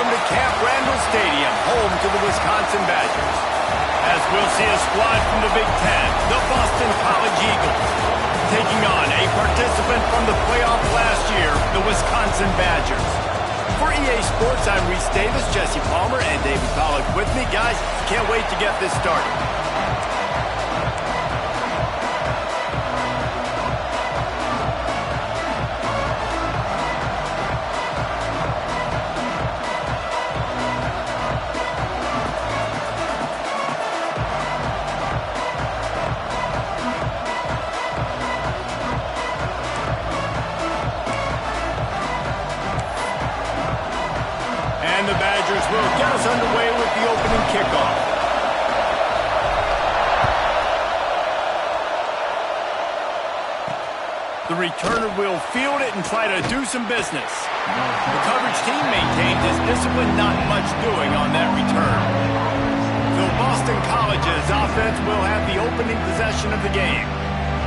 welcome to Camp Randall Stadium, home to the Wisconsin Badgers. As we'll see a squad from the Big Ten, the Boston College Eagles, taking on a participant from the playoff last year, the Wisconsin Badgers. For EA Sports, I'm Reese Davis, Jesse Palmer, and David Pollack with me. Guys, can't wait to get this started. And the Badgers will get us underway with the opening kickoff. The returner will field it and try to do some business. The coverage team maintained his discipline, not much doing on that return. So Boston College's offense will have the opening possession of the game.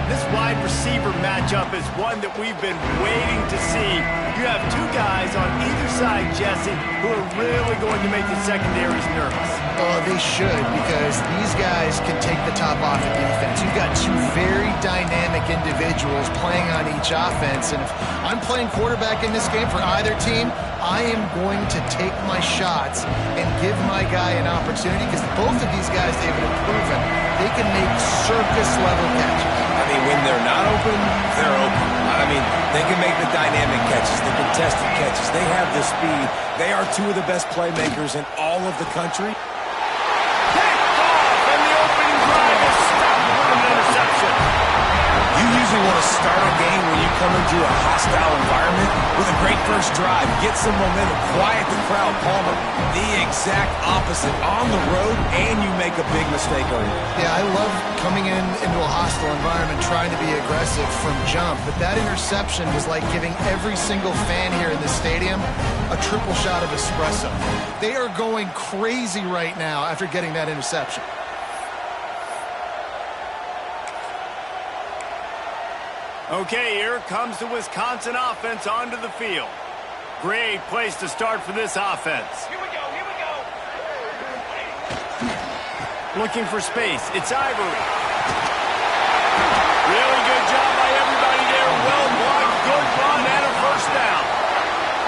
This wide receiver matchup is one that we've been waiting to see. You have two guys on either side, Jesse, who are really going to make the secondaries nervous. Oh, they should, because these guys can take the top off the defense. You've got two very dynamic individuals playing on each offense, and if I'm playing quarterback in this game for either team, I am going to take my shots and give my guy an opportunity, because both of these guys, David, have proven they can make circus-level catches. I mean, when they're not open, they're open. I mean, they can make the dynamic catches, the contested catches. They have the speed. They are two of the best playmakers in all of the country. Picked off, and the opening drive is stopped with an interception. You usually want to start a game when you come into a hostile environment with a great first drive. Get some momentum, quiet the crowd. Palmer, the exact opposite. On the road, and you make a big mistake early. Yeah, I love coming into a hostile environment, trying to be aggressive from jump, but that interception was like giving every single fan here in the stadium a triple shot of espresso. They are going crazy right now after getting that interception. Okay, here comes the Wisconsin offense onto the field. Great place to start for this offense. Here we go, here we go. Looking for space, it's Ivory. Really good job by everybody there. Well blocked, good run, and a first down.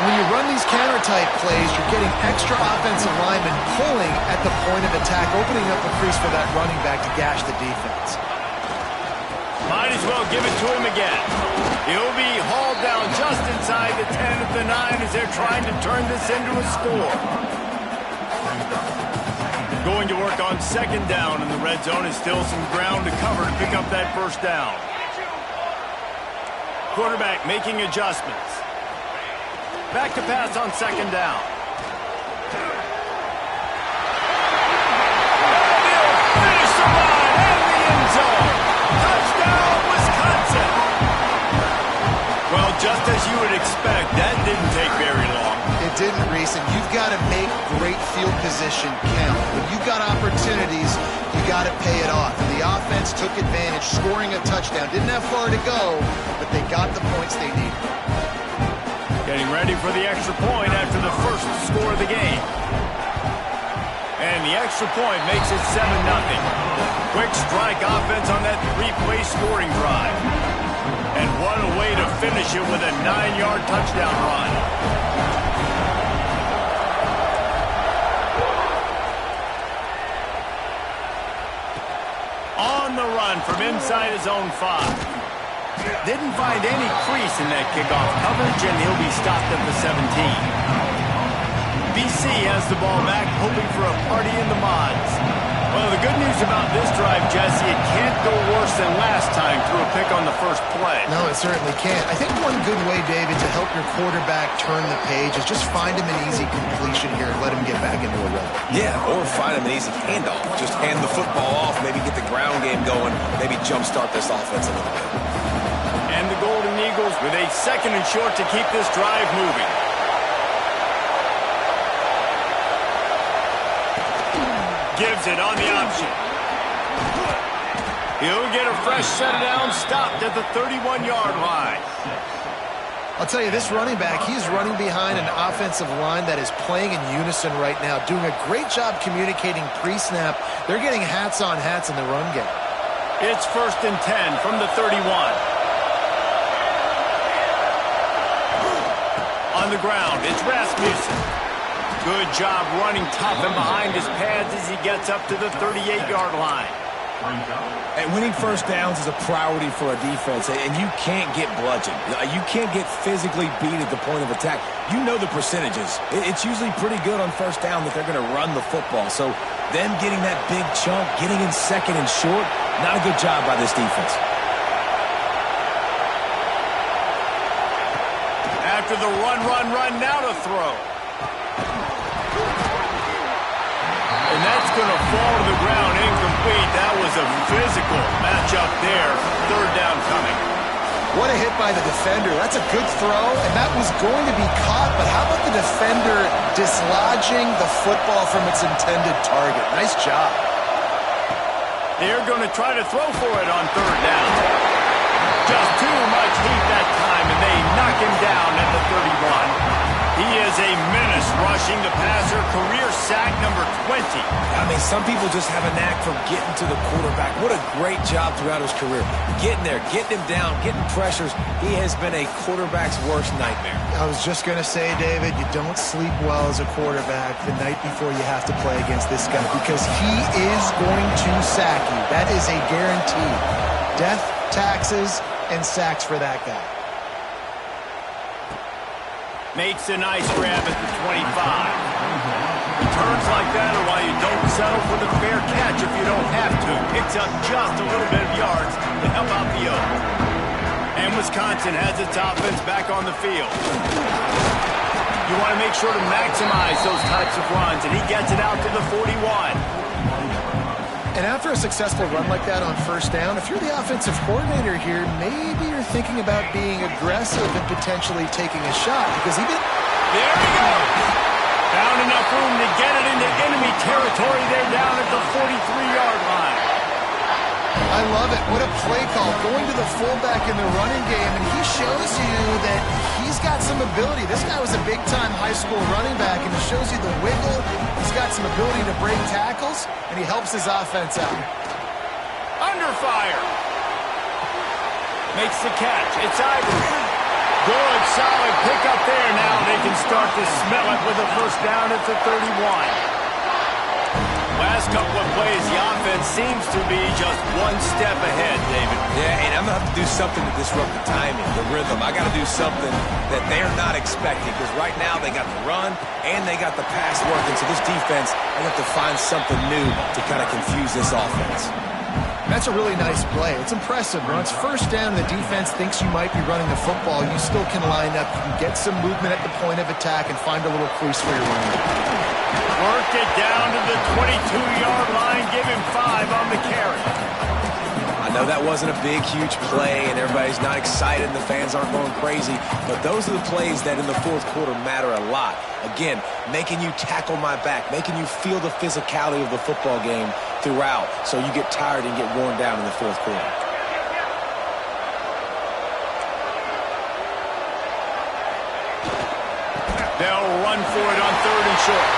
And when you run these counter-type plays, you're getting extra offensive linemen pulling at the point of attack, opening up a crease for that running back to gash the defense. Might as well give it to him again. He'll be hauled down just inside the 10 of the 9 as they're trying to turn this into a score. Going to work on second down, and the red zone is still some ground to cover to pick up that first down. Quarterback making adjustments. Back to pass on second down. They'll finish the run and the end zone. Touchdown, Wisconsin! Well, just as you would expect, that didn't take very long. It didn't, Reese, and you've got to make great field position count. When you've got opportunities, you got to pay it off. And the offense took advantage, scoring a touchdown. Didn't have far to go, but they got the points they needed. Getting ready for the extra point after the first score of the game. And the extra point makes it 7-0. Quick strike offense on that three-play scoring drive. And what a way to finish it with a 9-yard touchdown run. On the run from inside his own 5. Didn't find any crease in that kickoff coverage, and he'll be stopped at the 17. BC has the ball back, hoping for a party in the mods. Well, the good news about this drive, Jesse, it can't go worse than last time through a pick on the first play. No, it certainly can't. I think one good way, David, to help your quarterback turn the page is just find him an easy completion here and let him get back into a rhythm. Yeah, or find him an easy handoff. Just hand the football off, maybe get the ground game going, maybe jumpstart this offense a little bit. And the Golden Eagles with a second and short to keep this drive moving. Gives it on the option. He'll get a fresh set down, stopped at the 31-yard line. I'll tell you, this running back, he's running behind an offensive line that is playing in unison right now, doing a great job communicating pre-snap. They're getting hats on hats in the run game. It's 1st and 10 from the 31. On the ground, it's Rasmussen. Good job running tough and behind his pads as he gets up to the 38-yard line. And winning first downs is a priority for a defense, and you can't get bludgeoned. You can't get physically beat at the point of attack. You know the percentages. It's usually pretty good on first down that they're going to run the football. So them getting that big chunk, getting in second and short, not a good job by this defense. After the run, now to throw. And that's going to fall to the ground incomplete. That was a physical matchup there. 3rd down coming. What a hit by the defender. That's a good throw, and that was going to be caught, but how about the defender dislodging the football from its intended target? Nice job. They're going to try to throw for it on 3rd down. Just too much heat that time, and they knock him down at the 31. He is a menace rushing the passer, career sack number 20. I mean, some people just have a knack for getting to the quarterback. What a great job throughout his career. Getting there, getting him down, getting pressures. He has been a quarterback's worst nightmare. I was just going to say, David, you don't sleep well as a quarterback the night before you have to play against this guy because he is going to sack you. That is a guarantee. Death, taxes, and sacks for that guy. Makes a nice grab at the 25. Returns like that are why you don't settle for the fair catch if you don't have to. Picks up just a little bit of yards to help out the O. And Wisconsin has its offense back on the field. You want to make sure to maximize those types of runs, and he gets it out to the 41. And after a successful run like that on 1st down, if you're the offensive coordinator here, maybe you're thinking about being aggressive and potentially taking a shot because he did. There we go. Found enough room to get it into enemy territory there down at the 43-yard line. I love it. What a play call. Going to the fullback in the running game, and he shows you that he's got some ability. This guy was a big-time high school running back, and he shows you the wiggle. He's got some ability to break tackles, and he helps his offense out. Under fire. Makes the catch. It's Ivory. Good, solid pickup there. Now they can start to smell it with a 1st down at the 31. Last couple of plays, the offense seems to be just one step ahead, David. Yeah, and I'm going to have to do something to disrupt the timing, the rhythm. I got to do something that they're not expecting because right now they got the run and they got the pass working. So this defense, they have to find something new to kind of confuse this offense. That's a really nice play. It's impressive. When it's 1st down and the defense thinks you might be running the football, you still can line up. You can get some movement at the point of attack and find a little crease for your running. Worked it down to the 22-yard line. Give him 5 on the carry. I know that wasn't a big, huge play, and everybody's not excited, and the fans aren't going crazy, but those are the plays that in the 4th quarter matter a lot. Again, making you tackle my back, making you feel the physicality of the football game throughout, so you get tired and get worn down in the 4th quarter. They'll run for it on 3rd and short.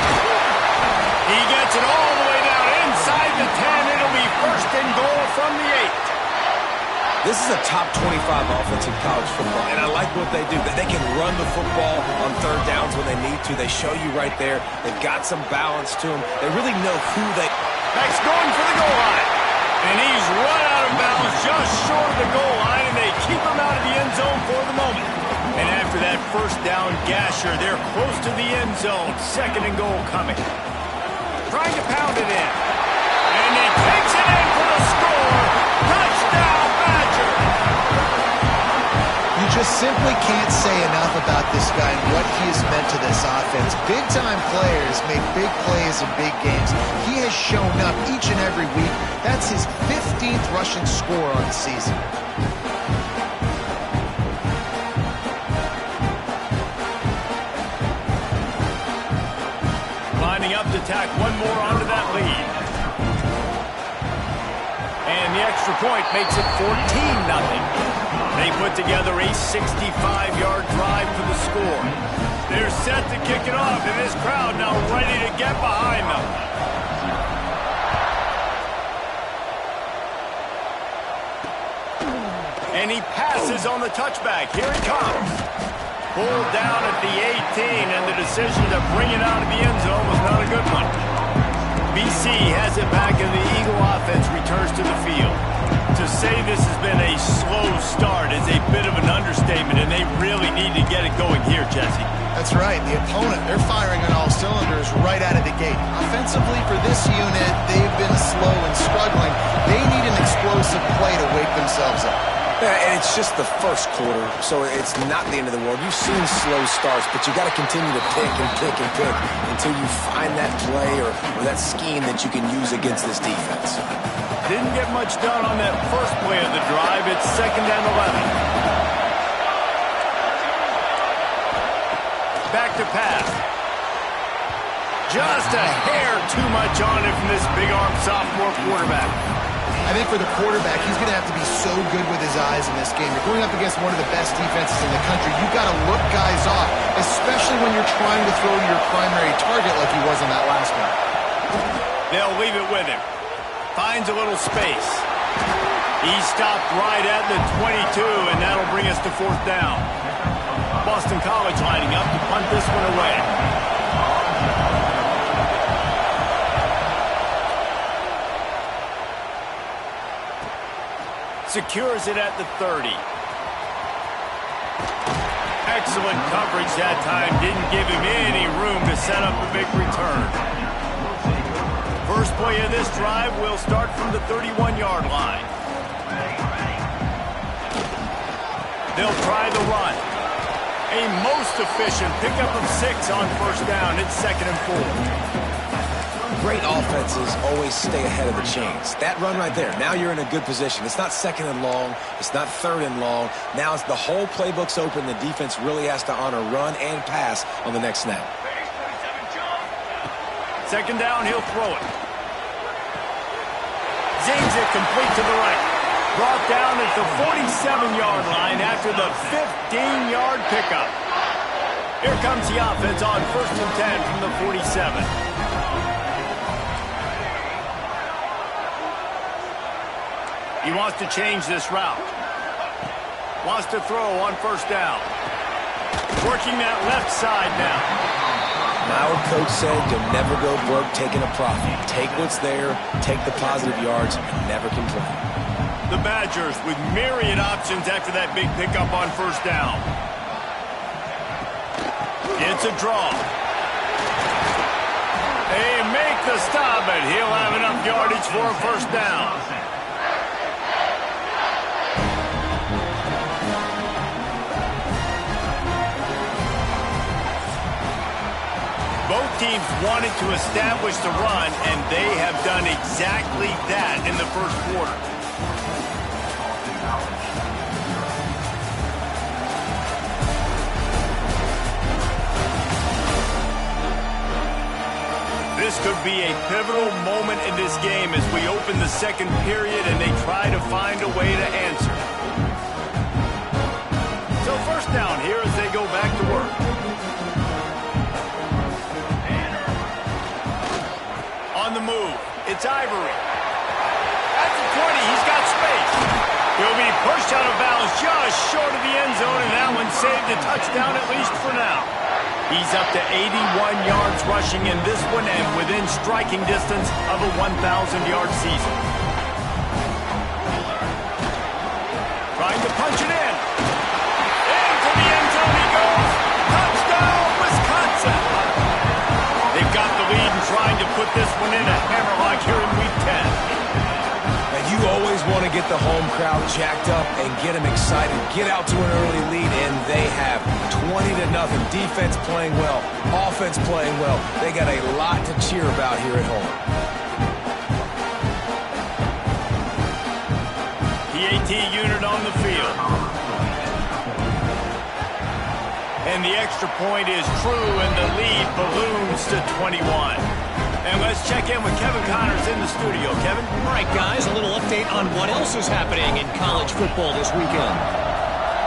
He gets it all the way down inside the 10. It'll be 1st and goal from the 8. This is a top 25 offense in college football, and I like what they do. They can run the football on 3rd downs when they need to. They show you right there. They've got some balance to them. They really know who they... Next going for the goal line. And he's run out of bounds just short of the goal line, and they keep him out of the end zone for the moment. And after that 1st down gasher, they're close to the end zone. 2nd and goal coming. Trying to pound it in. And he takes it in for the score. Touchdown, Badger. You just simply can't say enough about this guy and what he has meant to this offense. Big-time players make big plays in big games. He has shown up each and every week. That's his 15th rushing score on the season. Lining up to tack one more onto that lead. And the extra point makes it 14-0. They put together a 65-yard drive for the score. They're set to kick it off, and this crowd now ready to get behind them. And he passes on the touchback. Here he comes. Pulled down at the 18, and the decision to bring it out of the end zone was not a good one. BC has it back, and the Eagle offense returns to the field. To say this has been a slow start is a bit of an understatement, and they really need to get it going here, Jesse. That's right. The opponent, they're firing on all cylinders right out of the gate. Offensively for this unit, they've been slow and struggling. They need an explosive play to wake themselves up. And it's just the first quarter, so it's not the end of the world. You've seen slow starts, but you got to continue to pick and pick and pick until you find that play or that scheme that you can use against this defense. Didn't get much done on that first play of the drive. It's 2nd and 11. Back to pass. Just a hair too much on it from this big-arm sophomore quarterback. I think for the quarterback, he's going to have to be so good with his eyes in this game. You're going up against one of the best defenses in the country. You've got to look guys off, especially when you're trying to throw to your primary target like he was on that last one. They'll leave it with him. Finds a little space. He stopped right at the 22, and that'll bring us to 4th down. Boston College lining up to punt this one away. Secures it at the 30. Excellent coverage that time. Didn't give him any room to set up a big return. First play of this drive will start from the 31-yard line. They'll try the run. A most efficient pickup of 6 on 1st down. It's 2nd and 4. Great offenses always stay ahead of the chains. That run right there, now you're in a good position. It's not 2nd and long. It's not 3rd and long. Now it's the whole playbook's open. The defense really has to honor run and pass on the next snap. 2nd down, he'll throw it. Zings it complete to the right. Brought down at the 47-yard line after the 15-yard pickup. Here comes the offense on 1st and 10 from the 47. He wants to change this route. Wants to throw on 1st down. Working that left side now. My old coach said you'll never go broke taking a profit. Take what's there, take the positive yards, and never complain. The Badgers with myriad options after that big pickup on 1st down. It's a draw. They make the stop, but he'll have enough yardage for a 1st down. Both teams wanted to establish the run, and they have done exactly that in the first quarter. This could be a pivotal moment in this game as we open the 2nd period and they try to find a way to answer. So 1st down here as they go back to work. On the move, it's Ivory. At the 20, he's got space. He'll be pushed out of bounds just short of the end zone, and that one saved a touchdown at least for now. He's up to 81 yards rushing in this one and within striking distance of a 1,000-yard season. Trying to punch it in. Into the end zone he goes. Touchdown, Wisconsin. They've got the lead and trying to put this one in a hammerlock here in Week 10. And you always want to get the home crowd jacked up and get them excited. Get out to an early lead, and they have 20-0. Defense playing well, offense playing well. They got a lot to cheer about here at home. PAT unit on the field. And the extra point is true, and the lead balloons to 21. And let's check in with Kevin Connors in the studio. Kevin? All right, guys, a little update on what else is happening in college football this weekend.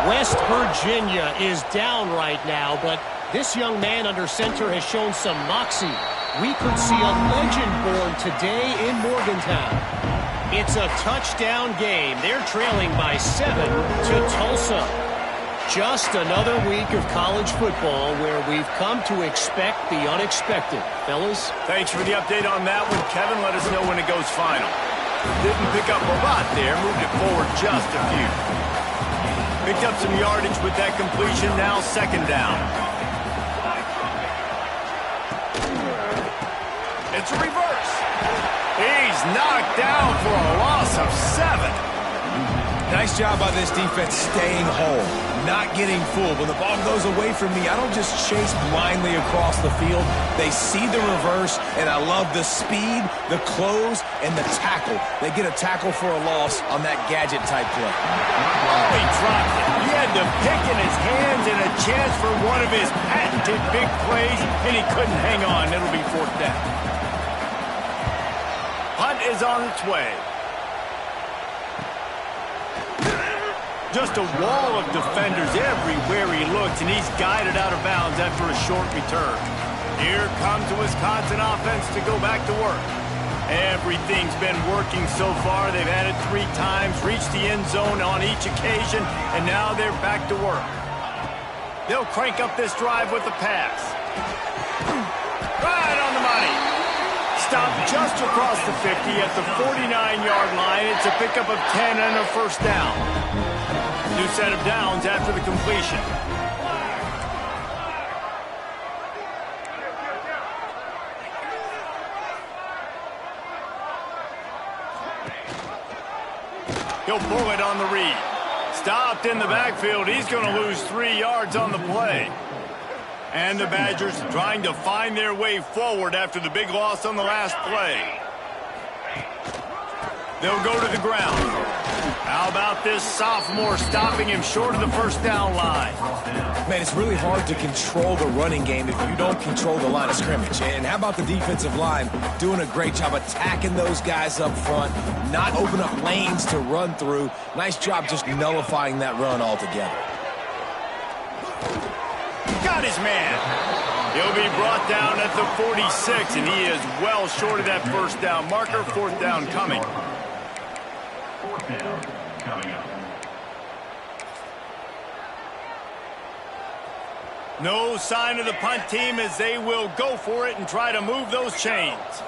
West Virginia is down right now, but this young man under center has shown some moxie. We could see a legend born today in Morgantown. It's a touchdown game. They're trailing by 7 to Tulsa. Just another week of college football where we've come to expect the unexpected. Fellas? Thanks for the update on that one, Kevin. Let us know when it goes final. Didn't pick up a lot there. Moved it forward just a few. Picked up some yardage with that completion. Now second down. It's a reverse. He's knocked down for a loss of 7. Nice job by this defense staying whole, not getting fooled. When the ball goes away from me, I don't just chase blindly across the field. They see the reverse, and I love the speed, the close, and the tackle. They get a tackle for a loss on that gadget-type play. Oh, he dropped it. He had the pick in his hands and a chance for one of his patented big plays, and he couldn't hang on. It'll be fourth down. Punt is on its way. Just a wall of defenders everywhere he looks, and he's guided out of bounds after a short return. Here comes the Wisconsin offense to go back to work. Everything's been working so far. They've had it 3 times, reached the end zone on each occasion, and now they're back to work. They'll crank up this drive with the pass. Right on the money. Stopped just across the 50 at the 49-yard line. It's a pickup of 10 and a first down. New set of downs after the completion. He'll pull it on the read. Stopped in the backfield. He's going to lose 3 yards on the play. And the Badgers trying to find their way forward after the big loss on the last play. They'll go to the ground. How about this sophomore stopping him short of the first down line? Man, it's really hard to control the running game if you don't control the line of scrimmage. And how about the defensive line doing a great job attacking those guys up front, not open up lanes to run through. Nice job just nullifying that run altogether. Got his man. He'll be brought down at the 46, and he is well short of that first down marker. Fourth down coming. No sign of the punt team as they will go for it and try to move those chains.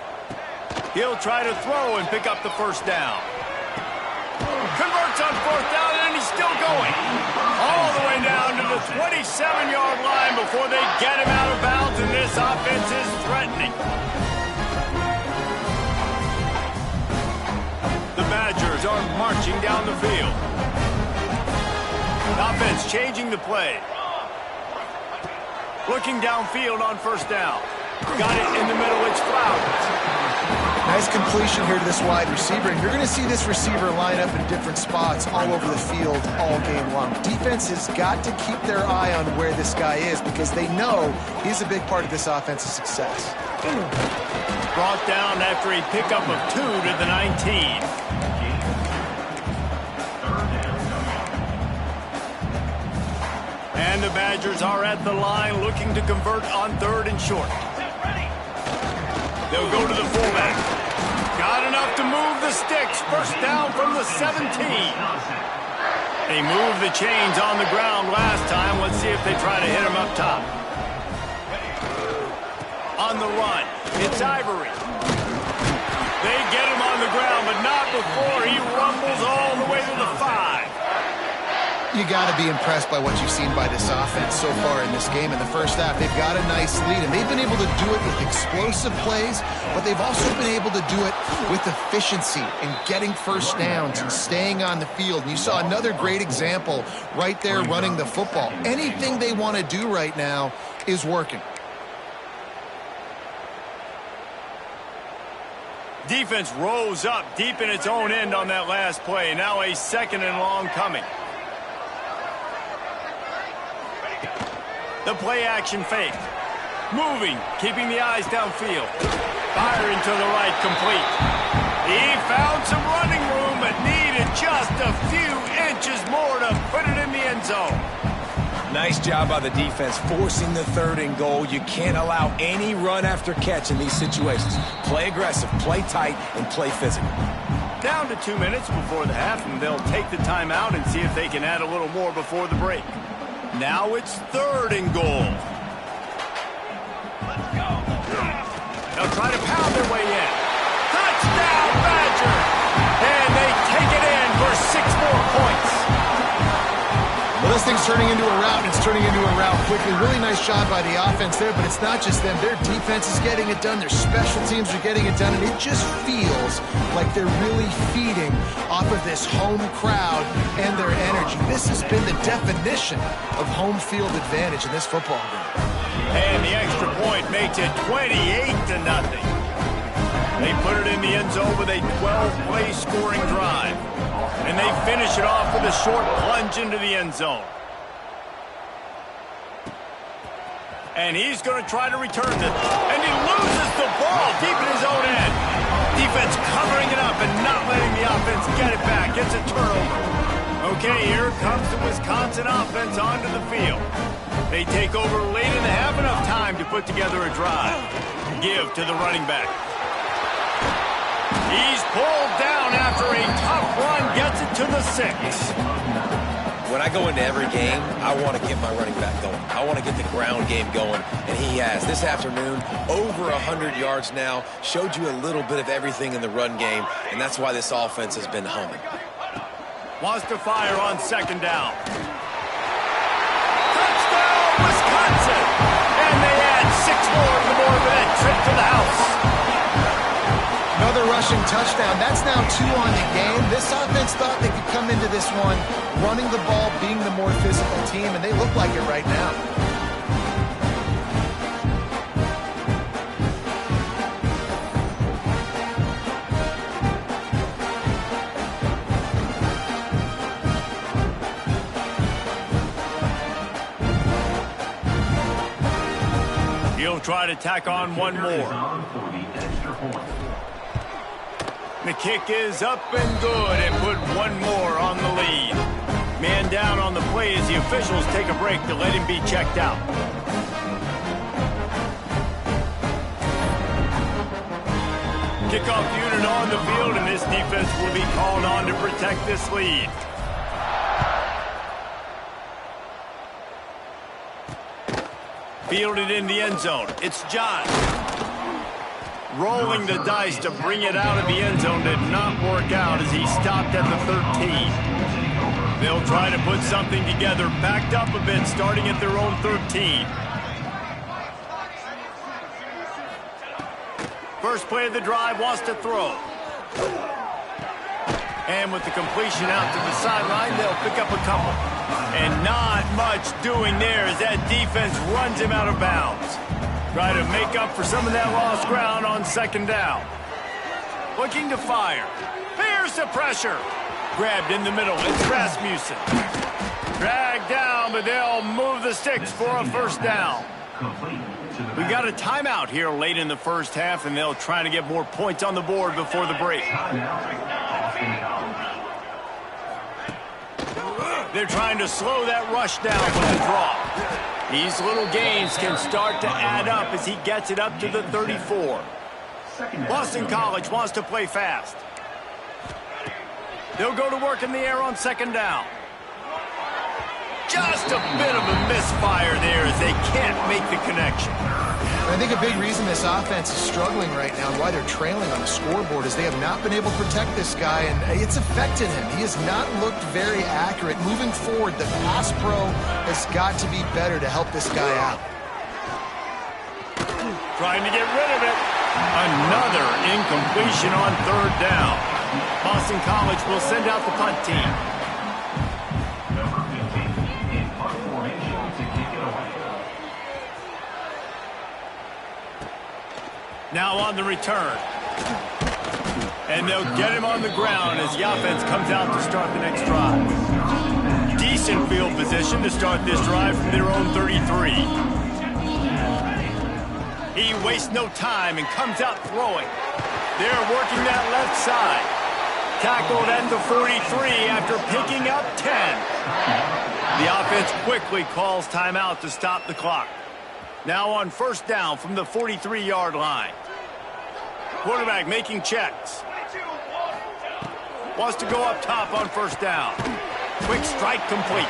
He'll try to throw and pick up the first down. Converts on fourth down, and he's still going. All the way down to the 27-yard line before they get him out of bounds, and this offense is threatening. The Badgers are marching down the field. Offense changing the play. Looking downfield on first down. Got it in the middle. It's Flowers. Nice completion here to this wide receiver. And you're going to see this receiver line up in different spots all over the field all game long. Defense has got to keep their eye on where this guy is because they know he's a big part of this offense's success. Brought down after a pickup of 2 to the 19. And the Badgers are at the line looking to convert on 3rd and short. They'll go to the fullback. Got enough to move the sticks. First down from the 17. They moved the chains on the ground last time. Let's see if they try to hit him up top. On the run, it's Ivory. They get him on the ground, but not before he rumbles all the way to the 5. You got to be impressed by what you've seen by this offense so far in this game. In the first half, they've got a nice lead, and they've been able to do it with explosive plays, but they've also been able to do it with efficiency and getting first downs and staying on the field. And you saw another great example right there running the football. Anything they want to do right now is working. Defense rose up deep in its own end on that last play. Now a 2nd and long coming. The play action fake. Moving, keeping the eyes downfield. Firing to the right, complete. He found some running room, but needed just a few inches more to put it in the end zone. Nice job by the defense forcing the 3rd and goal. You can't allow any run after catch in these situations. Play aggressive, play tight, and play physical. Down to 2 minutes before the half, and they'll take the timeout and see if they can add a little more before the break. Now it's 3rd and goal. Let's go. They'll try to pound their way in. Touchdown, Badger! And they take it in for 6 more points. Well, this thing's turning into a rout, and it's turning into a rout quickly. Really nice job by the offense there, but it's not just them. Their defense is getting it done. Their special teams are getting it done, and it just feels like they're really feeding off of this home crowd and their energy. This has been the definition of home field advantage in this football game. And the extra point makes it 28-0. They put it in the end zone with a 12-play scoring drive. And they finish it off with a short plunge into the end zone. And he's going to try to return it. And he loses the ball deep in his own end. Defense covering it up and not letting the offense get it back. It's a turnover. Okay, here comes the Wisconsin offense onto the field. They take over late in the half, enough time to put together a drive. Give to the running back. He's pulled down after a tough run, gets it to the 6. When I go into every game, I want to get my running back going. I want to get the ground game going, and he has. This afternoon, over 100 yards now, showed you a little bit of everything in the run game, and that's why this offense has been humming. Wants to fire on 2nd down. Touchdown, Wisconsin! And they add 6 more to the board for that trip to the house. Another rushing touchdown. That's now 2 on the game. This offense thought they could come into this one running the ball, being the more physical team, and they look like it right now. He'll try to tack on one more. The kick is up and good and put one more on the lead. Man down on the play as the officials take a break to let him be checked out. Kickoff unit on the field, and this defense will be called on to protect this lead. Fielded in the end zone. It's John. Rolling the dice to bring it out of the end zone did not work out as he stopped at the 13. They'll try to put something together, backed up a bit, starting at their own 13. First play of the drive, wants to throw. And with the completion out to the sideline, they'll pick up a couple. And not much doing there as that defense runs him out of bounds. Try to make up for some of that lost ground on 2nd down. Looking to fire. Here's the pressure. Grabbed in the middle. It's Rasmussen. Dragged down, but they'll move the sticks for a 1st down. We got a timeout here late in the first half, and they'll try to get more points on the board before the break. They're trying to slow that rush down with the draw. These little gains can start to add up as he gets it up to the 34. Boston College wants to play fast. They'll go to work in the air on 2nd down. Just a bit of a misfire there as they can't make the connection. I think a big reason this offense is struggling right now and why they're trailing on the scoreboard is they have not been able to protect this guy, and it's affected him. He has not looked very accurate. Moving forward, the pass pro has got to be better to help this guy out. Trying to get rid of it. Another incompletion on 3rd down. Boston College will send out the punt team. Now on the return. And they'll get him on the ground as the offense comes out to start the next drive. Decent field position to start this drive from their own 33. He wastes no time and comes out throwing. They're working that left side. Tackled at the 43 after picking up 10. The offense quickly calls timeout to stop the clock. Now on first down from the 43-yard line. Quarterback making checks. Wants to go up top on first down. Quick strike complete.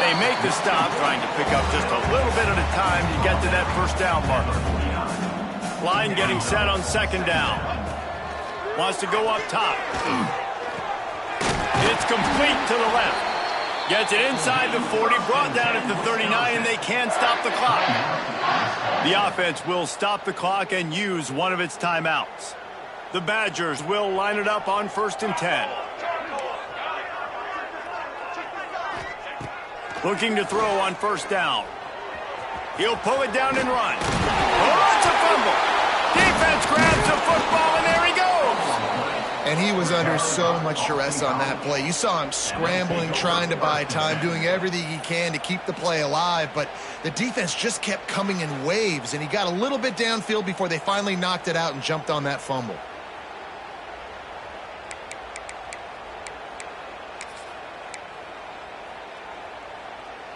They make the stop, trying to pick up just a little bit at a time to get to that first down marker. Line getting set on second down. Wants to go up top. It's complete to the left. Gets it inside the 40, brought down at the 39, and they can stop the clock. The offense will stop the clock and use one of its timeouts. The Badgers will line it up on 1st and 10. Looking to throw on first down. He'll pull it down and run. Oh, it's a fumble. Defense grabs the football, and there he goes. And he was under so much stress on that play. You saw him scrambling, trying to buy time, doing everything he can to keep the play alive. But the defense just kept coming in waves, and he got a little bit downfield before they finally knocked it out and jumped on that fumble.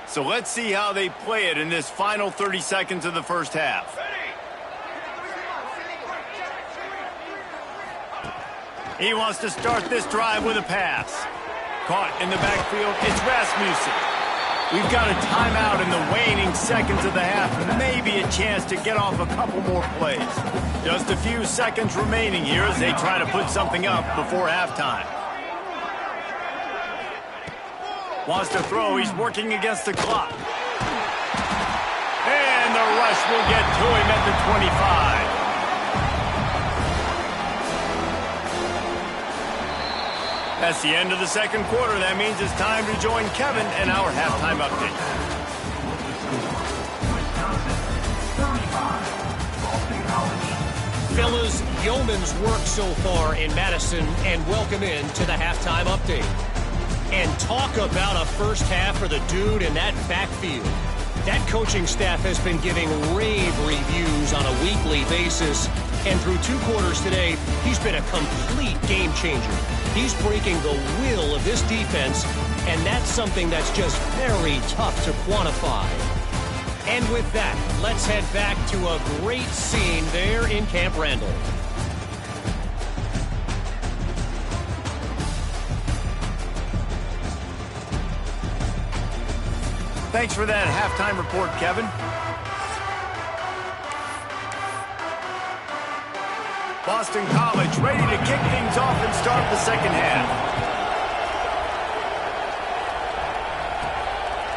So let's see how they play it in this final 30 seconds of the first half. He wants to start this drive with a pass. Caught in the backfield, it's Rasmussen. We've got a timeout in the waning seconds of the half. Maybe a chance to get off a couple more plays. Just a few seconds remaining here as they try to put something up before halftime. Wants to throw. He's working against the clock. And the rush will get to him at the 25. That's the end of the second quarter. That means it's time to join Kevin and our halftime update. Fellas, yeoman's work so far in Madison, and welcome in to the halftime update. And talk about a first half for the dude in that backfield. That coaching staff has been giving rave reviews on a weekly basis. And through 2 quarters today, he's been a complete game changer. He's breaking the will of this defense, and that's something that's just very tough to quantify. And with that, let's head back to a great scene there in Camp Randall. Thanks for that halftime report, Kevin. Boston College ready to kick things off and start the second half.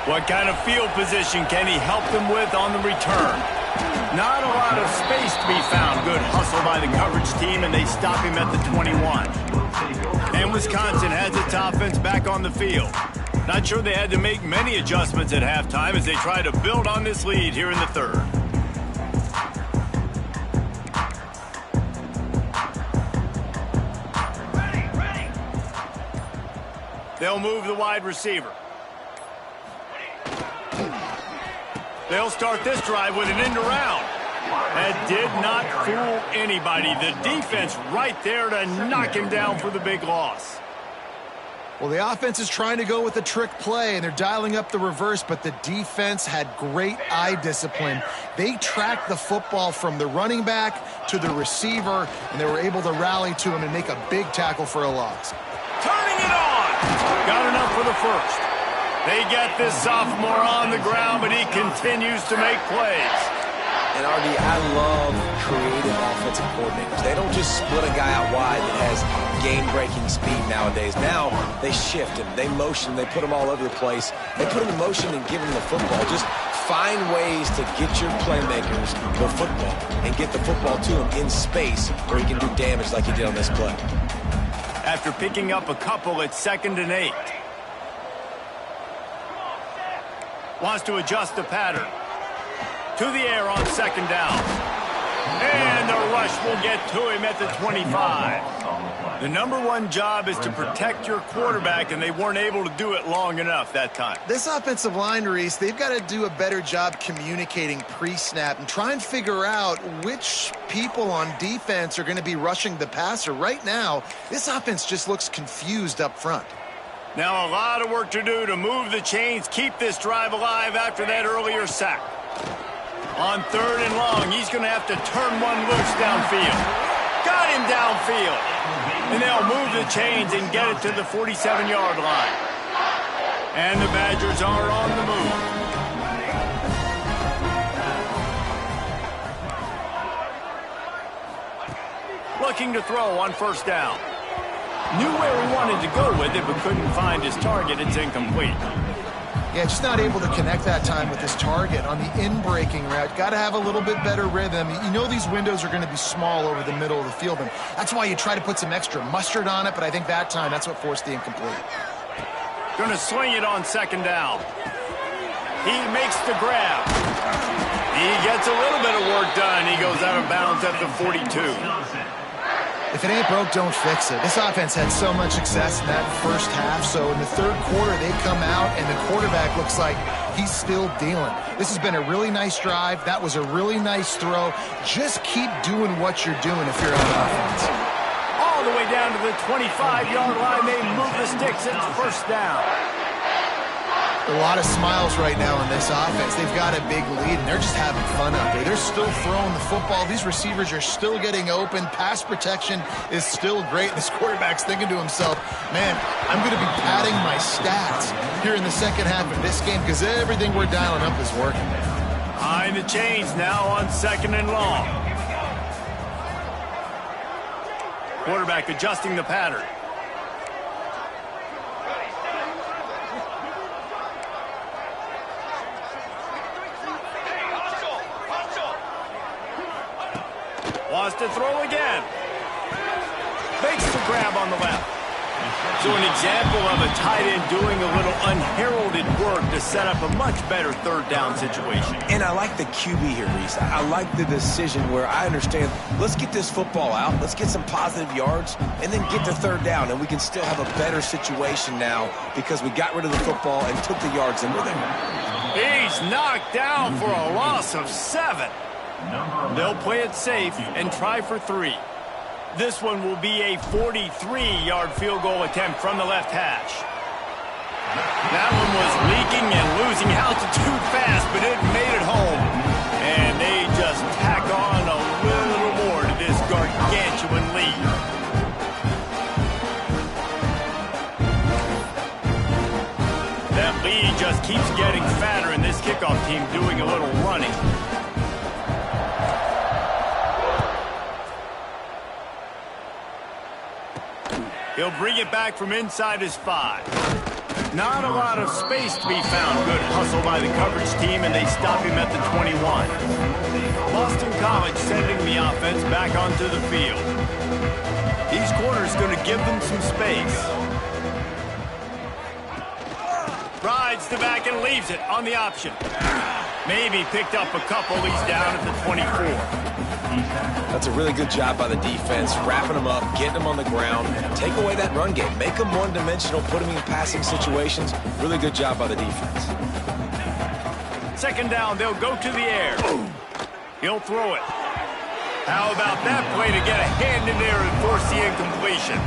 What kind of field position can he help them with on the return? Not a lot of space to be found. Good hustle by the coverage team, and they stop him at the 21. And Wisconsin has its offense back on the field. Not sure they had to make many adjustments at halftime as they try to build on this lead here in the third. They'll move the wide receiver. They'll start this drive with an end around. That did not fool anybody. The defense right there to knock him down for the big loss. Well, the offense is trying to go with a trick play, and they're dialing up the reverse, but the defense had great eye discipline. They tracked the football from the running back to the receiver, and they were able to rally to him and make a big tackle for a loss. Turning it on! Got enough for the first. They get this sophomore on the ground, but he continues to make plays. And, RD, I love creative offensive coordinators. They don't just split a guy out wide that has game-breaking speed nowadays. Now they shift him, they motion, they put him all over the place. They put him in motion and give him the football. Just find ways to get your playmakers the football and get the football to him in space where he can do damage like he did on this play. After picking up a couple, it's 2nd and 8. Wants to adjust the pattern. To the air on second down. And the rush will get to him at the 25. The number one job is to protect your quarterback, and they weren't able to do it long enough that time. This offensive line, Reese, they've got to do a better job communicating pre-snap and try and figure out which people on defense are going to be rushing the passer. Right now, this offense just looks confused up front. Now a lot of work to do to move the chains, keep this drive alive after that earlier sack. On 3rd and long, he's going to have to turn one loose downfield. Got him downfield. And they'll move the chains and get it to the 47-yard line. And the Badgers are on the move. Looking to throw on 1st down. Knew where he wanted to go with it, but couldn't find his target. It's incomplete. Yeah, just not able to connect that time with his target on the in-breaking route. Got to have a litlittle bit better rhythm. You know these windows are going to be small over the middle of the field, and that's why you try to put some extra mustard on it, but I think that time that's what forced the incomplete. Going to swing it on 2nd down. He makes the grab. He gets a little bit of work done. He goes out of bounds at the 42. If it ain't broke, don't fix it. This offense had so much success in that first half, so in the 3rd quarter, they come out, and the quarterback looks like he's still dealing. This has been a really nice drive. That was a really nice throw. Just keep doing what you're doing if you're on offense. All the way down to the 25-yard line. They move the sticks. It's 1st down. A lot of smiles right now in this offense. They've got a big lead, and they're just having fun out there. They're still throwing the football. These receivers are still getting open. Pass protection is still great. This quarterback's thinking to himself, man, I'm going to be padding my stats here in the 2nd half of this game because everything we're dialing up is working. Behind the chains now on 2nd and long. Quarterback adjusting the pattern. Wants to throw again. Makes the grab on the left. So an example of a tight end doing a little unheralded work to set up a much better 3rd down situation. And I like the QB here, Reese. I like the decision where I understand, let's get this football out, let's get some positive yards, and then get to 3rd down, and we can still have a better situation now because we got rid of the football and took the yards in with him. He's knocked down for a loss of 7. They'll play it safe and try for 3. This one will be a 43-yard field goal attempt from the left hash. That one was leaking and losing altitude fast, but it made it home. And they just tack on a little more to this gargantuan lead. That lead just keeps getting fatter, and this kickoff team doing a little running. He'll bring it back from inside his 5. Not a lot of space to be found. Good hustle by the coverage team, and they stop him at the 21. Boston College sending the offense back onto the field. These corners going to give them some space. Rides the back and leaves it on the option. Maybe picked up a couple. He's down at the 24. That's a really good job by the defense, wrapping them up, getting them on the ground, take away that run game, make them one-dimensional, put them in passing situations. Really good job by the defense. 2nd down, they'll go to the air. He'll throw it. How about that play to get a hand in there and force the incompletion?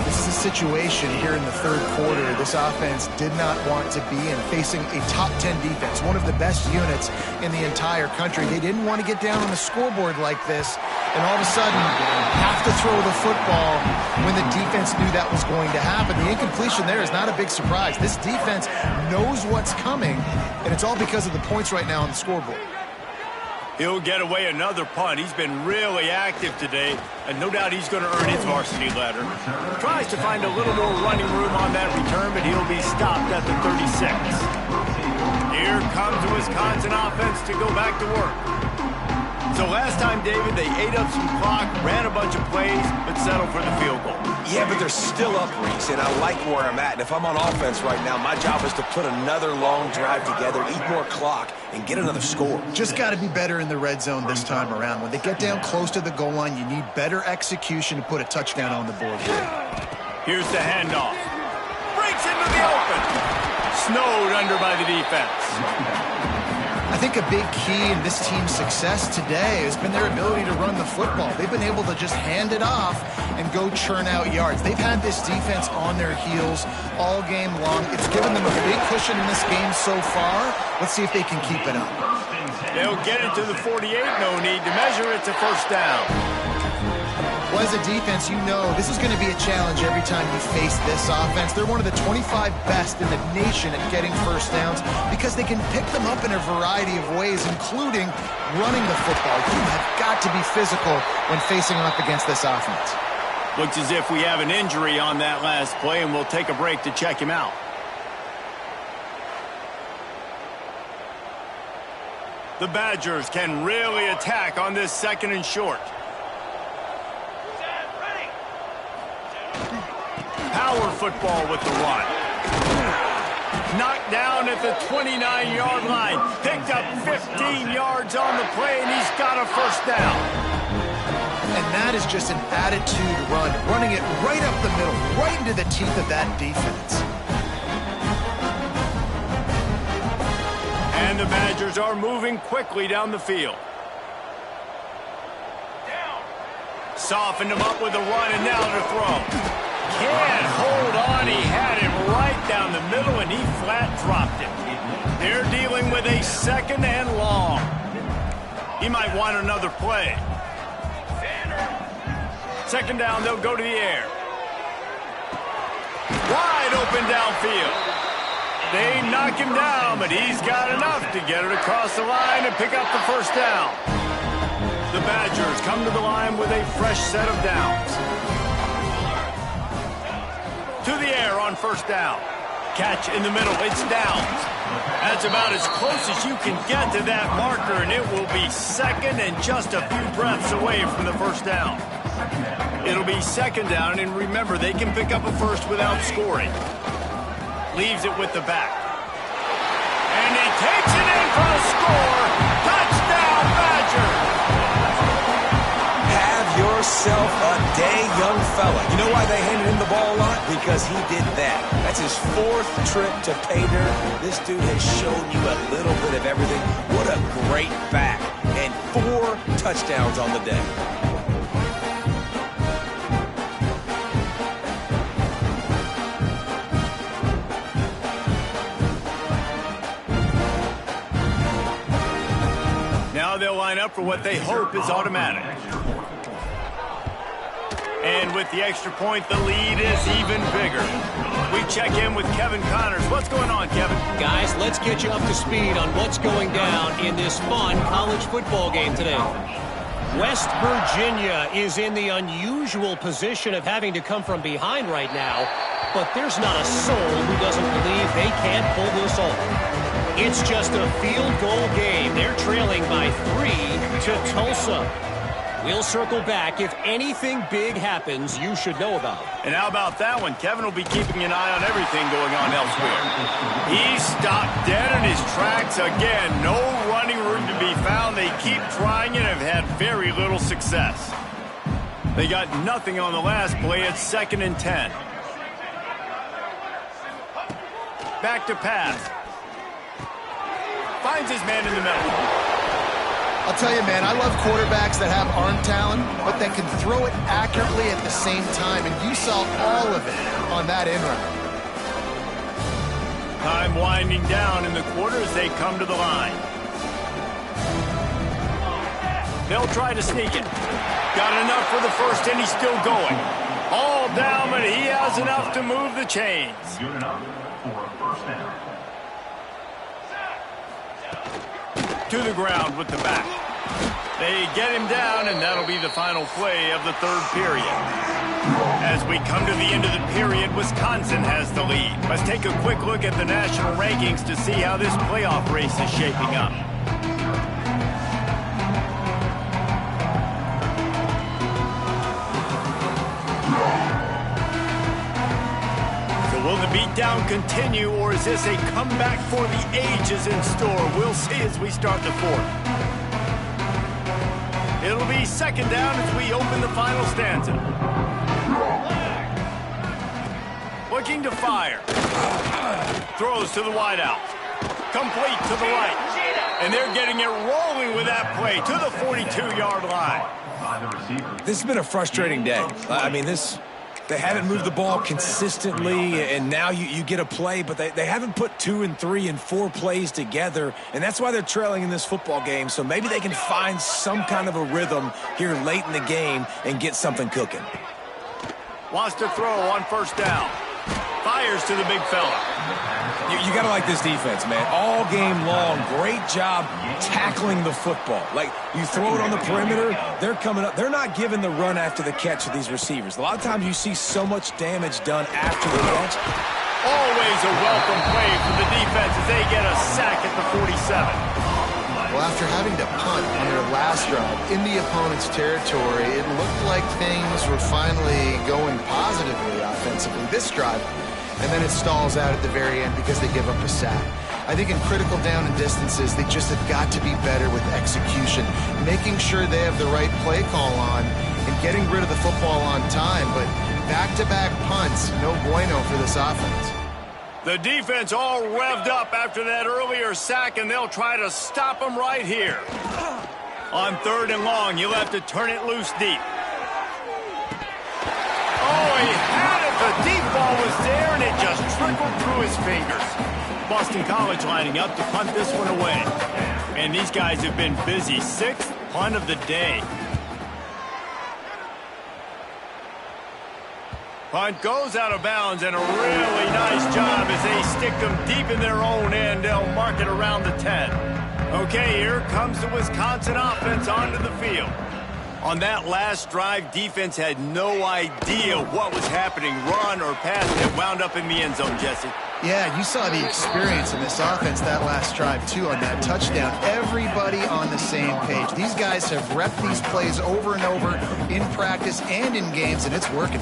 This is a situation here in the 3rd quarter this offense did not want to be in, facing a top 10 defense, one of the best units in the entire country. They didn't want to get down on the scoreboard like this, and all of a sudden have to throw the football when the defense knew that was going to happen. The incompletion there is not a big surprise. This defense knows what's coming, and it's all because of the points right now on the scoreboard. He'll get away another punt. He's been really active today, and no doubt he's going to earn his varsity letter. Tries to find a little more running room on that return, but he'll be stopped at the 36. Here comes the Wisconsin offense to go back to work. So last time, David, they ate up some clock, ran a bunch of plays, but settled for the field goal. Yeah, but they're still up, Reese, and I like where I'm at. And if I'm on offense right now, my job is to put another long drive together, eat more clock, and get another score. Just got to be better in the red zone this time around. When they get down close to the goal line, you need better execution to put a touchdown on the board here. Here's the handoff. Breaks into the open. Snowed under by the defense. I think a big key in this team's success today has been their ability to run the football. They've been able to just hand it off and go churn out yards. They've had this defense on their heels all game long. It's given them a big cushion in this game so far. Let's see if they can keep it up. They'll get it to the 48. No need to measure. It's a first down. Well, as a defense, you know this is going to be a challenge every time you face this offense. They're one of the 25 best in the nation at getting first downs because they can pick them up in a variety of ways, including running the football. You have got to be physical when facing up against this offense. Looks as if we have an injury on that last play, and we'll take a break to check him out. The Badgers can really attack on this 2nd and short. Power football with the run. Knocked down at the 29-yard line. Picked up 15 yards on the play, and he's got a first down. And that is just an attitude run, running it right up the middle, right into the teeth of that defense. And the Badgers are moving quickly down the field. Softened him up with a run, and now to throw. Can't hold on. He had him right down the middle, and he flat dropped it. They're dealing with a 2nd and long. He might want another play. 2nd down, they'll go to the air. Wide open downfield. They knock him down, but he's got enough to get it across the line and pick up the first down. The Badgers come to the line with a fresh set of downs. To the air on first down. Catch in the middle. It's Downs. That's about as close as you can get to that marker, and it will be 2nd and just a few breaths away from the first down. It'll be 2nd down, and remember, they can pick up a first without scoring. Leaves it with the back. And he takes it in for a score. Touchdown, Badgers! Yourself a day, young fella. You know why they handed him the ball a lot? Because he did that. That's his 4th trip to pay dirt. This dude has shown you a little bit of everything. What a great back. And 4 touchdowns on the day. Now they'll line up for what they hope is automatic. And with the extra point, the lead is even bigger. We check in with Kevin Connors. What's going on, Kevin? Guys, let's get you up to speed on what's going down in this fun college football game today. West Virginia is in the unusual position of having to come from behind right now, but there's not a soul who doesn't believe they can't pull this off. It's just a field goal game. They're trailing by 3 to Tulsa. We'll circle back. If anything big happens, you should know about it. And how about that one? Kevin will be keeping an eye on everything going on elsewhere. He stopped dead in his tracks again. No running room to be found. They keep trying it and have had very little success. They got nothing on the last play. It's 2nd and 10. Back to pass. Finds his man in the middle. I'll tell you, man, I love quarterbacks that have arm talent, but that can throw it accurately at the same time, and you saw all of it on that end round. Time winding down in the quarter as they come to the line. They'll try to sneak it. Got enough for the first, and he's still going. All down, but he has enough to move the chains. Good enough for a first down. To the ground with the back. They get him down, and that'll be the final play of the 3rd period. As we come to the end of the period, Wisconsin has the lead. Let's take a quick look at the national rankings to see how this playoff race is shaping up. the beatdown continue, or is this a comeback for the ages in store? We'll see as we start the fourth. It'll be second down as we open the final stanza. Looking to fire. Throws to the wideout. Complete to the right. And they're getting it rolling with that play to the 42-yard line. This has been a frustrating day. I mean, they haven't moved the ball consistently, and now you get a play, but they haven't put 2 and 3 and 4 plays together, and that's why they're trailing in this football game. So maybe they can find some kind of a rhythm here late in the game and get something cooking. Wants to throw on first down. Fires to the big fella. You got to like this defense, man. All game long, great job tackling the football. Like, you throw it on the perimeter, they're coming up. They're not giving the run after the catch to these receivers. A lot of times you see so much damage done after the catch. Always a welcome play for the defense as they get a sack at the 47. Well, after having to punt on their last drive in the opponent's territory, it looked like things were finally going positively offensively this drive, and then it stalls out at the very end because they give up a sack. I think in critical down and distances, they just have got to be better with execution, making sure they have the right play call on and getting rid of the football on time, but back-to-back punts, no bueno for this offense. The defense all revved up after that earlier sack, and they'll try to stop them right here. On third and long, you'll have to turn it loose deep. Oh, he had it. The deep ball was there, and it just trickled through his fingers. Boston College lining up to punt this one away. And these guys have been busy. 6th punt of the day. Punt goes out of bounds, and a really nice job as they stick them deep in their own end. They'll mark it around the 10. Okay, here comes the Wisconsin offense onto the field. On that last drive, defense had no idea what was happening, run or pass, and it wound up in the end zone, Jesse. Yeah, you saw the experience in this offense that last drive, too, on that touchdown. Everybody on the same page. These guys have repped these plays over and over in practice and in games, and it's working.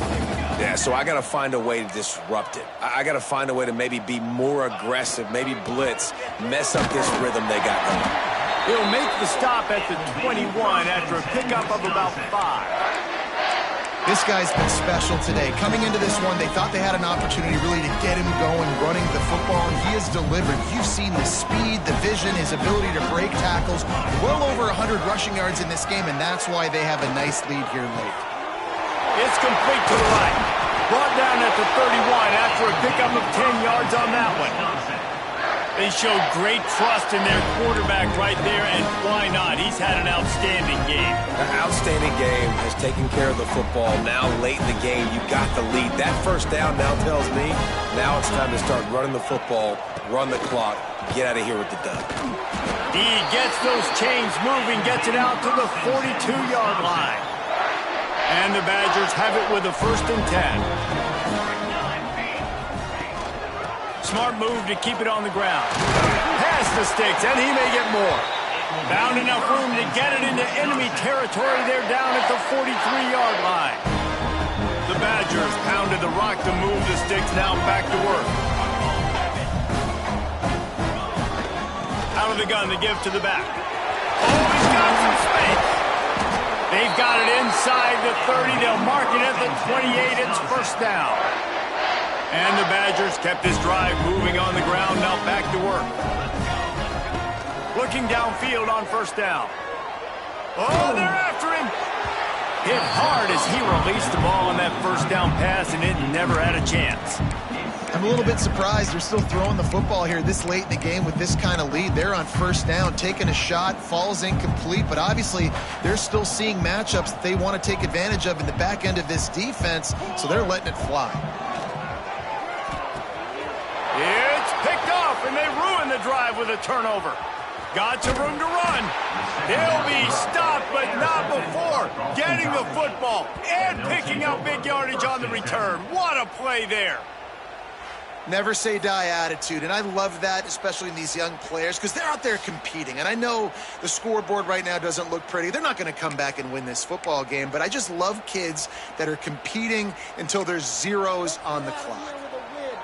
Yeah, so I got to find a way to disrupt it. I got to find a way to maybe be more aggressive, maybe blitz, mess up this rhythm they got going. He'll make the stop at the 21 after a pickup of about 5. This guy's been special today. Coming into this one, they thought they had an opportunity really to get him going, running the football, and he has delivered. You've seen the speed, the vision, his ability to break tackles. Well over 100 rushing yards in this game, and that's why they have a nice lead here late. It's complete to the right. Brought down at the 31 after a pickup of 10 yards on that one. They showed great trust in their quarterback right there, and why not? He's had an outstanding game. An outstanding game, has taken care of the football. Now, late in the game, you got the lead. That first down now tells me now it's time to start running the football, run the clock, get out of here with the dub. He gets those chains moving, gets it out to the 42-yard line. And the Badgers have it with a 1st and 10. Smart move to keep it on the ground. Past the sticks, and he may get more. Found enough room to get it into enemy territory. They're down at the 43-yard line. The Badgers pounded the rock to move the sticks, now back to work. Out of the gun, the give to the back. Oh, he's got some space. They've got it inside the 30. They'll mark it at the 28. It's 1st down. And the Badgers kept this drive moving on the ground, now back to work. Looking downfield on 1st down. Oh, they're after him. Hit hard as he released the ball on that 1st down pass, and it never had a chance. I'm a little bit surprised they're still throwing the football here this late in the game with this kind of lead. They're on 1st down, taking a shot, falls incomplete, but obviously they're still seeing matchups that they want to take advantage of in the back end of this defense, so they're letting it fly. It's picked off, and they ruin the drive with a turnover. Got some room to run. They'll be stopped, but not before getting the football and picking up big yardage on the return. What a play there. Never say die attitude, and I love that, especially in these young players, because they're out there competing. And I know the scoreboard right now doesn't look pretty. They're not going to come back and win this football game, but I just love kids that are competing until there's zeros on the clock.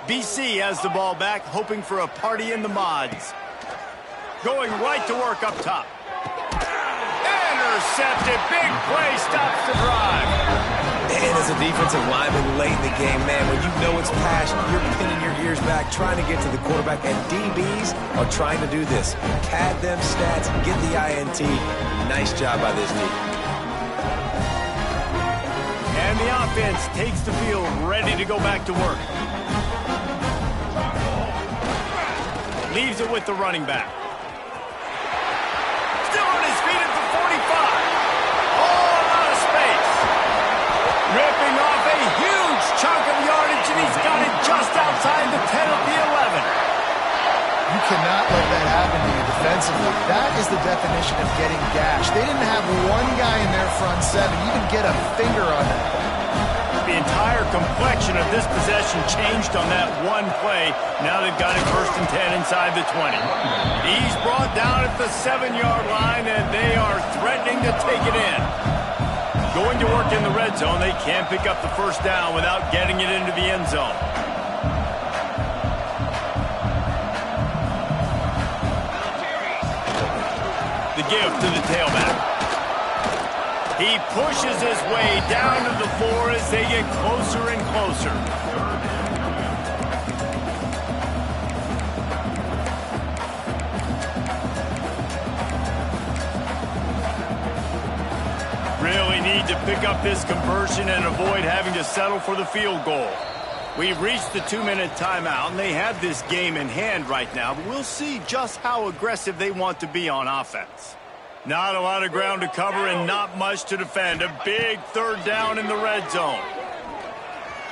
BC has the ball back, hoping for a party in the mods. Going right to work up top. Intercepted. Big play stops the drive. And as a defensive lineman late in the game, man, when you know it's passion, you're pinning your ears back, trying to get to the quarterback, and DBs are trying to do this. Pad them stats, get the INT. Nice job by this D. And the offense takes the field, ready to go back to work. Leaves it with the running back. Still on his feet at the 45. All out of space. Ripping off a huge chunk of yardage, and he's got it just outside the 10 of the 11. You cannot let that happen to you defensively. That is the definition of getting gashed. They didn't have one guy in their front seven. You can get a finger on that. The entire complexion of this possession changed on that one play. Now they've got it 1st and 10 inside the 20. He's brought down at the 7-yard line, and they are threatening to take it in. Going to work in the red zone, they can't pick up the first down without getting it into the end zone. The give to the tailback. He pushes his way down to the 4 as they get closer and closer. Really need to pick up this conversion and avoid having to settle for the field goal. We've reached the 2-minute timeout, and they have this game in hand right now, but we'll see just how aggressive they want to be on offense. Not a lot of ground to cover and not much to defend. A big 3rd down in the red zone.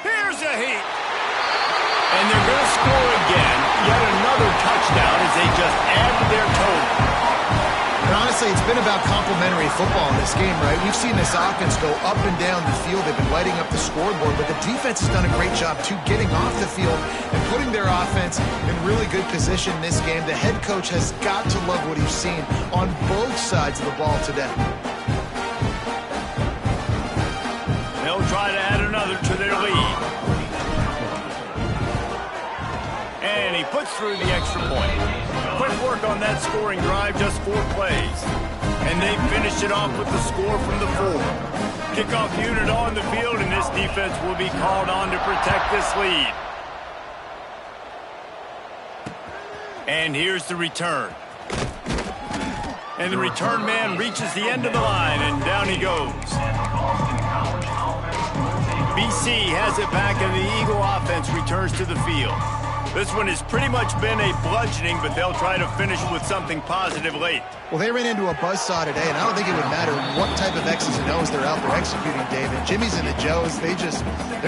Here's a heat. And they're going to score again. Yet another touchdown as they just add to their total. And honestly, it's been about complementary football in this game, right? We've seen this offense go up and down the field. They've been lighting up the scoreboard, but the defense has done a great job, too, getting off the field and putting their offense in really good position in this game. The head coach has got to love what he's seen on both sides of the ball today. They'll try to add another to their lead. And he puts through the extra point. Quick work on that scoring drive, just 4 plays. And they finish it off with the score from the 4. Kickoff unit on the field, and this defense will be called on to protect this lead. And here's the return. And the return man reaches the end of the line, and down he goes. BC has it back, and the Eagle offense returns to the field. This one has pretty much been a bludgeoning, but they'll try to finish with something positive late. Well, they ran into a buzzsaw today, and I don't think it would matter what type of X's and O's they're out there executing, David. Jimmy's and the Joes, they're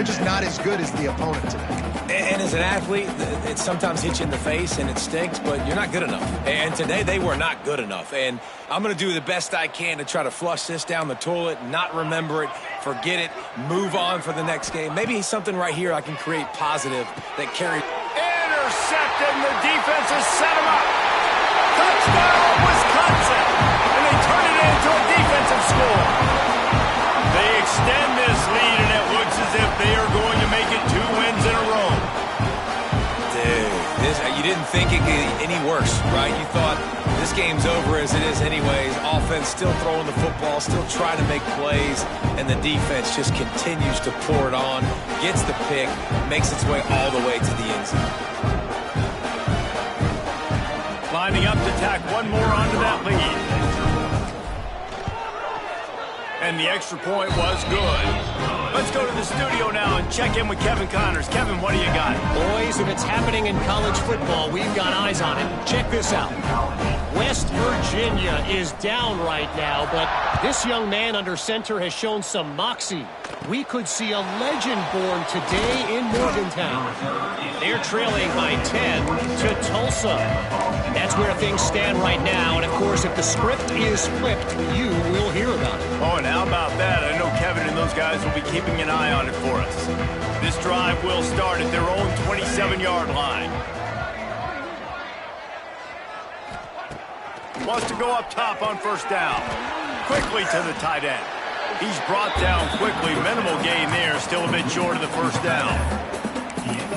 just not as good as the opponent today. And as an athlete, it sometimes hits you in the face and it stinks, but you're not good enough. And today they were not good enough. And I'm going to do the best I can to try to flush this down the toilet, not remember it, forget it, move on for the next game. Maybe something right here I can create positive that carries. Intercepted, and the defense has set him up. Touchdown, Wisconsin! And they turn it into a defensive score. They extend this lead, and it looks as if they are going to make it 2 wins in a row. Dude, you didn't think it could get any worse, right? You thought this game's over as it is anyways. Offense still throwing the football, still trying to make plays, and the defense just continues to pour it on, gets the pick, makes its way all the way to the end zone. Lining up to tack one more onto that lead. And the extra point was good. Let's go to the studio now and check in with Kevin Connors. Kevin, what do you got? Boys, if it's happening in college football, we've got eyes on it. Check this out. West Virginia is down right now, but this young man under center has shown some moxie. We could see a legend born today in Morgantown. They're trailing by 10 to Tulsa. That's where things stand right now, and of course, if the script is flipped, you will hear about it. Oh, and how about that? I know Kevin and those guys will be keeping an eye on it for us. This drive will start at their own 27-yard line. Wants to go up top on first down. Quickly to the tight end. He's brought down quickly. Minimal gain there. Still a bit short of the first down.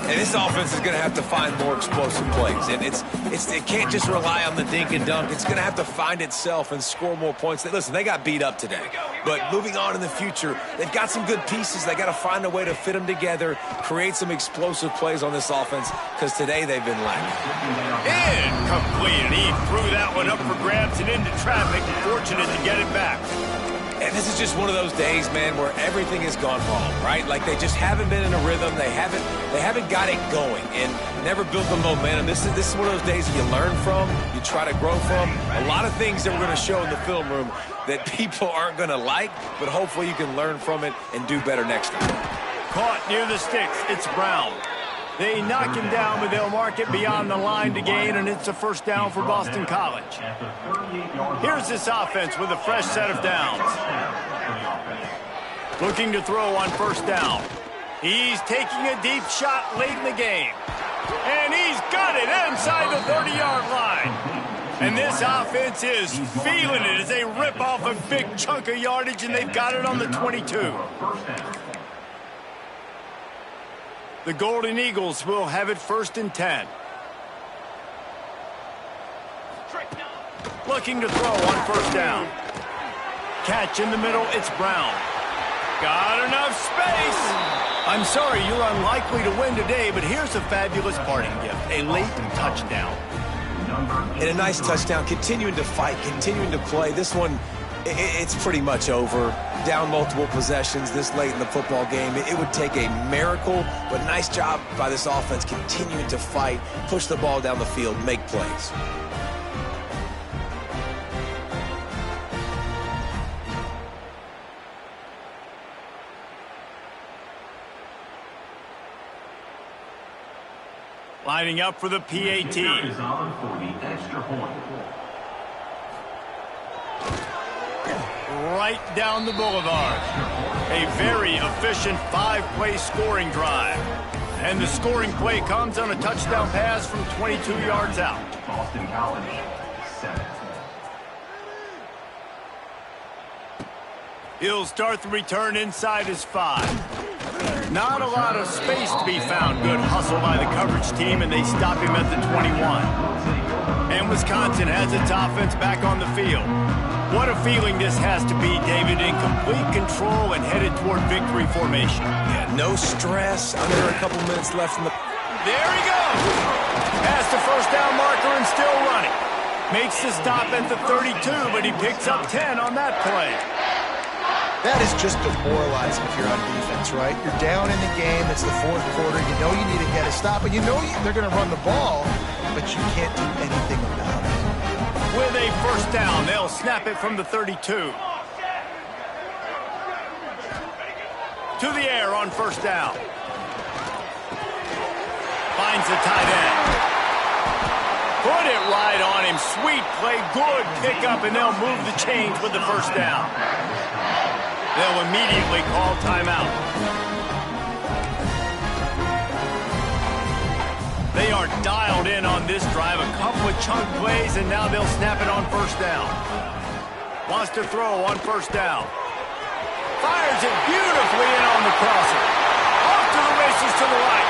And this offense is going to have to find more explosive plays. And it can't just rely on the dink and dunk. It's going to have to find itself and score more points. Listen, they got beat up today. But moving on in the future, they've got some good pieces. They got to find a way to fit them together, create some explosive plays on this offense, because today they've been lacking. Incomplete. He threw that one up for grabs and into traffic. Fortunate to get it back. And this is just one of those days, man, where everything has gone wrong, right? Like they just haven't been in a rhythm. They haven't got it going and never built the momentum. This is one of those days that you learn from, you try to grow from. A lot of things that we're going to show in the film room that people aren't going to like, but hopefully you can learn from it and do better next time. Caught near the sticks. It's Brown. They knock him down, but they'll mark it beyond the line to gain, and it's a first down for Boston College. Here's this offense with a fresh set of downs. Looking to throw on first down. He's taking a deep shot late in the game. And he's got it inside the 30-yard line. And this offense is feeling it as they rip off a big chunk of yardage, and they've got it on the 22. The Golden Eagles will have it 1st and 10. Looking to throw on first down. Catch in the middle, it's Brown. Got enough space. I'm sorry, you're unlikely to win today, but here's a fabulous parting gift. A late touchdown. And a nice touchdown, continuing to fight, continuing to play. This one, it's pretty much over. Down multiple possessions this late in the football game. It would take a miracle, but nice job by this offense continuing to fight, push the ball down the field, make plays. Lining up for the PAT. Right down the boulevard. A very efficient 5-play scoring drive. And the scoring play comes on a touchdown pass from 22 yards out. Boston College, 7. He'll start the return inside his 5. Not a lot of space to be found. Good hustle by the coverage team, and they stop him at the 21. And Wisconsin has its offense back on the field. What a feeling this has to be, David, in complete control and headed toward victory formation. Yeah, no stress, under a couple minutes left in the... There he goes! Past the first down marker and still running. Makes the stop at the 32, but he picks up 10 on that play. That is just demoralizing if you're on defense, right? You're down in the game. It's the 4th quarter. You know you need to get a stop, and you know they're going to run the ball, but you can't do anything about it. With a first down, they'll snap it from the 32. To the air on first down. Finds the tight end. Put it right on him. Sweet play, good pickup, and they'll move the chains with the first down. They'll immediately call timeout. They are dialed in on this drive. A couple of chunk plays, and now they'll snap it on first down. Wants to throw on first down. Fires it beautifully in on the crosser. Off to the races to the right.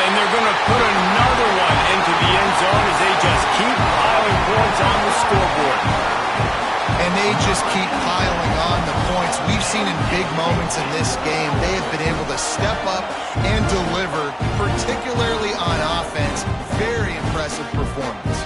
And they're going to put another one into the end zone as they just keep piling points on the scoreboard. And they just keep piling on the points. We've seen in big moments in this game, they have been able to step up and deliver, particularly on offense. Very impressive performance.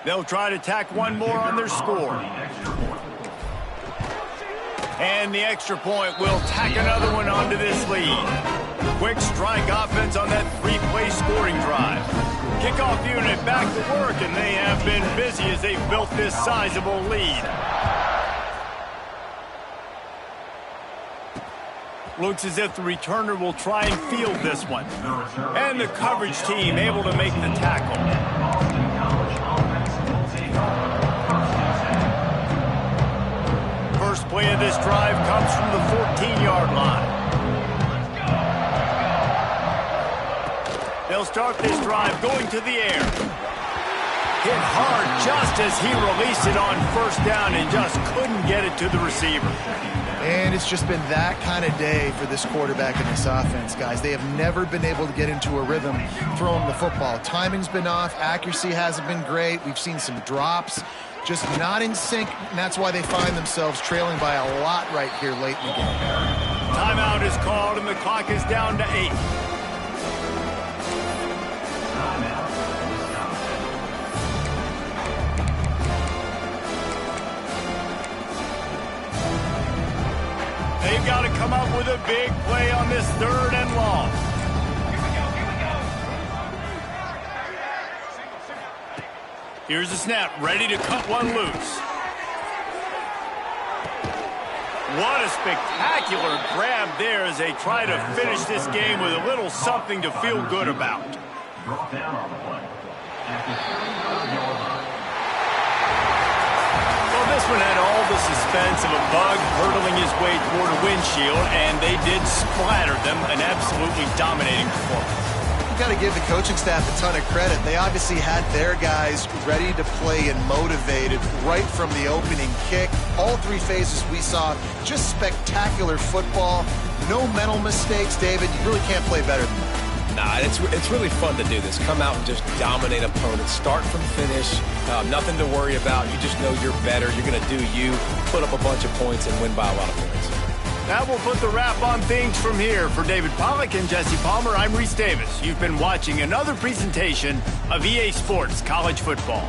They'll try to tack one more on their score. And the extra point will tack another one onto this lead. Quick strike offense on that 3-play scoring drive. Kickoff unit back to work, and they have been busy as they've built this sizable lead. Looks as if the returner will try and field this one. And the coverage team able to make the tackle. First play of this drive comes from the 14-yard line. They'll start this drive going to the air. Hit hard just as he released it on first down and just couldn't get it to the receiver. And it's just been that kind of day for this quarterback in this offense, guys. They have never been able to get into a rhythm throwing the football. Timing's been off. Accuracy hasn't been great. We've seen some drops, just not in sync, and that's why they find themselves trailing by a lot right here late in the game. Timeout is called, and the clock is down to 8. They've got to come up with a big play on this 3rd and long. Here's the snap, ready to cut one loose. What a spectacular grab there as they try to finish this game with a little something to feel good about. Brought down on the play. Well, this one had all the suspense of a bug hurtling his way toward a windshield, and they did splatter them. An absolutely dominating performance. You've got to give the coaching staff a ton of credit. They obviously had their guys ready to play and motivated right from the opening kick. All 3 phases we saw, just spectacular football. No mental mistakes, David. You really can't play better than that. Nah, it's really fun to do this. Come out and just dominate opponents. Start from finish. Nothing to worry about. You just know you're better. You're going to do you, put up a bunch of points, and win by a lot of points. That will put the wrap on things from here. For David Pollack and Jesse Palmer, I'm Reese Davis. You've been watching another presentation of EA Sports College Football.